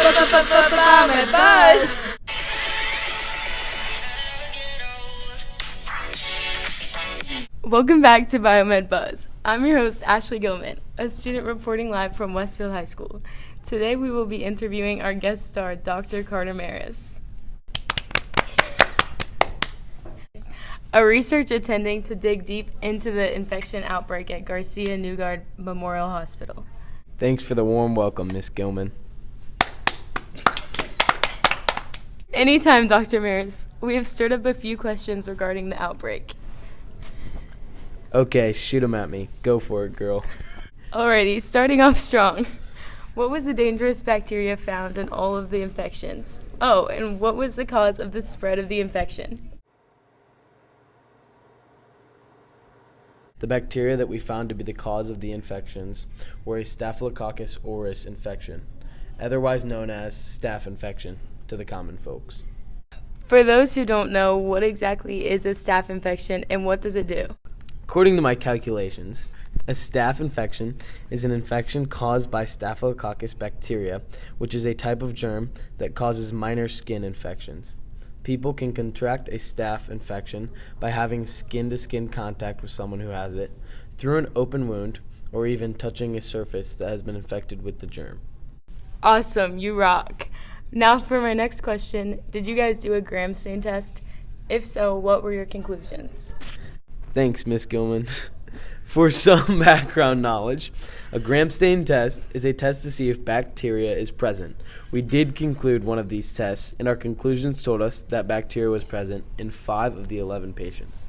Biomed Buzz! Welcome back to Biomed Buzz. I'm your host, Ashley Gilman, a student reporting live from Westfield High School. Today we will be interviewing our guest star, Dr. Carter Maris, a research attending to dig deep into the infection outbreak at Garcia Newgard Memorial Hospital. Thanks for the warm welcome, Miss Gilman. Anytime, Dr. Maris. We have stirred up a few questions regarding the outbreak. Okay, shoot 'em at me. Go for it, girl. Alrighty, starting off strong. What was the dangerous bacteria found in all of the infections? Oh, and what was the cause of the spread of the infection? The bacteria that we found to be the cause of the infections were a Staphylococcus aureus infection, otherwise known as staph infection to the common folks. For those who don't know, what exactly is a staph infection and what does it do? According to my calculations, a staph infection is an infection caused by Staphylococcus bacteria, which is a type of germ that causes minor skin infections. People can contract a staph infection by having skin-to-skin contact with someone who has it, through an open wound, or even touching a surface that has been infected with the germ. Awesome, you rock. Now for my next question, did you guys do a gram stain test? If so, what were your conclusions? Thanks, Miss Gilman. For some background knowledge, a gram stain test is a test to see if bacteria is present. We did conclude one of these tests, and our conclusions told us that bacteria was present in 5 of the 11 patients.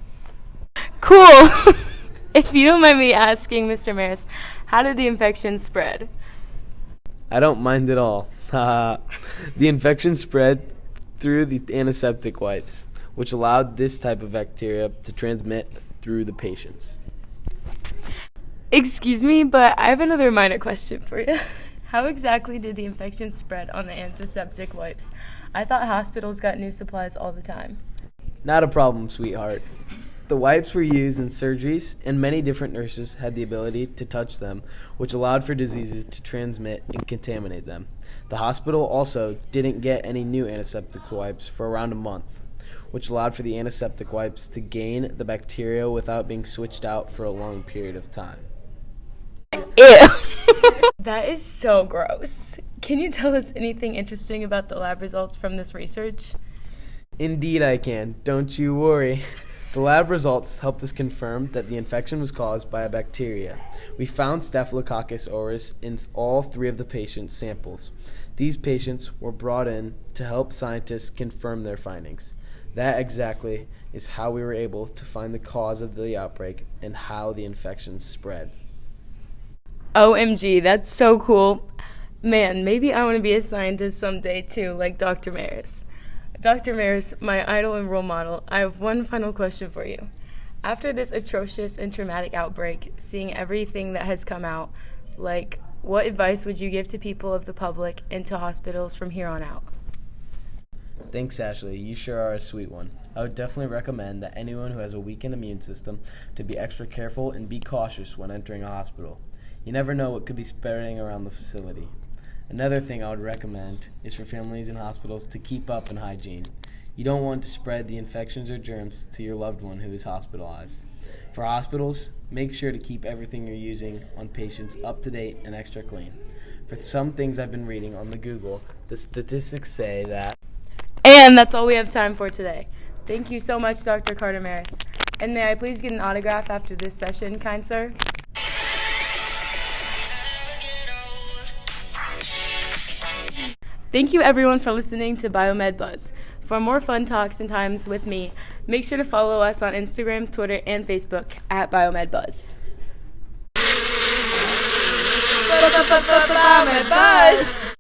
Cool! If you don't mind me asking, Mr. Maris, how did the infection spread? I don't mind at all. The infection spread through the antiseptic wipes, which allowed this type of bacteria to transmit through the patients. Excuse me, but I have another minor question for you. How exactly did the infection spread on the antiseptic wipes? I thought hospitals got new supplies all the time. Not a problem, sweetheart. The wipes were used in surgeries, and many different nurses had the ability to touch them, which allowed for diseases to transmit and contaminate them. The hospital also didn't get any new antiseptic wipes for around a month, which allowed for the antiseptic wipes to gain the bacteria without being switched out for a long period of time. Ew! That is so gross. Can you tell us anything interesting about the lab results from this research? Indeed I can. Don't you worry. The lab results helped us confirm that the infection was caused by a bacteria. We found Staphylococcus aureus in all 3 of the patients' samples. These patients were brought in to help scientists confirm their findings. That exactly is how we were able to find the cause of the outbreak and how the infection spread. OMG, that's so cool. Man, maybe I want to be a scientist someday too, like Dr. Maris. Dr. Maris, my idol and role model, I have one final question for you. After this atrocious and traumatic outbreak, seeing everything that has come out, what advice would you give to people of the public and to hospitals from here on out? Thanks, Ashley. You sure are a sweet one. I would definitely recommend that anyone who has a weakened immune system to be extra careful and be cautious when entering a hospital. You never know what could be spreading around the facility. Another thing I would recommend is for families in hospitals to keep up in hygiene. You don't want to spread the infections or germs to your loved one who is hospitalized. For hospitals, make sure to keep everything you're using on patients up to date and extra clean. For some things I've been reading on the Google, the statistics say that. And that's all we have time for today. Thank you so much, Dr. Carter Maris. And may I please get an autograph after this session, kind sir? Thank you everyone for listening to Biomed Buzz. For more fun talks and times with me, make sure to follow us on Instagram, Twitter, and Facebook at Biomed Buzz. Biomed Buzz!